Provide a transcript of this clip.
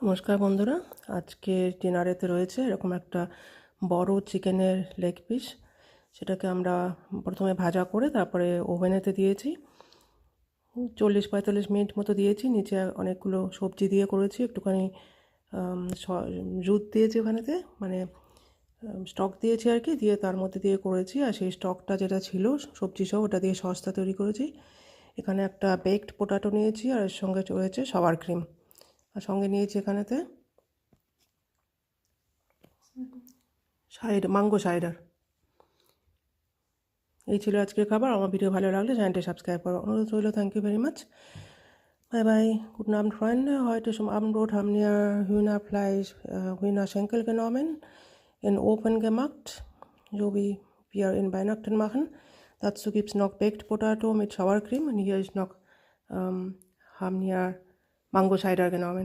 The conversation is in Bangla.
নমস্কার বন্ধুরা, আজকের ডিনারেতে রয়েছে এরকম একটা বড় চিকেনের লেগ পিস। সেটাকে আমরা প্রথমে ভাজা করে তারপরে ওভেনেতে দিয়েছি। 40-45 মিনিট মতো দিয়েছি। নিচে অনেকগুলো সবজি দিয়ে করেছি, একটুখানি জুত দিয়েছি ওখানেতে, মানে স্টক দিয়েছি আর কি, দিয়ে তার মধ্যে দিয়ে করেছি। আর সেই স্টকটা যেটা ছিল সবজি সহ, ওটা দিয়ে সসটা তৈরি করেছি। এখানে একটা বেকড পোটাটো নিয়েছি, আর এর সঙ্গে রয়েছে সাওয়ার ক্রিম। আর সঙ্গে নিয়েছি এখানেতে ম্যাঙ্গো সাইডার। এই ছিল আজকের খাবার। আমার ভিডিও ভালো লাগলে চ্যানেলটি সাবস্ক্রাইব করো অনুরোধ রইল। Thank you very much. Bye bye. Guten Abend, Freunde. Heute zum Abendbrot haben wir Hühnerfleisch, Hühnerschenkel genommen, in Ofen gemacht, so wie wir in Weihnachten machen. Dazu gibt es noch Baked Potato mit Sour Cream, und hier ist noch, haben wir Mango Cider genommen.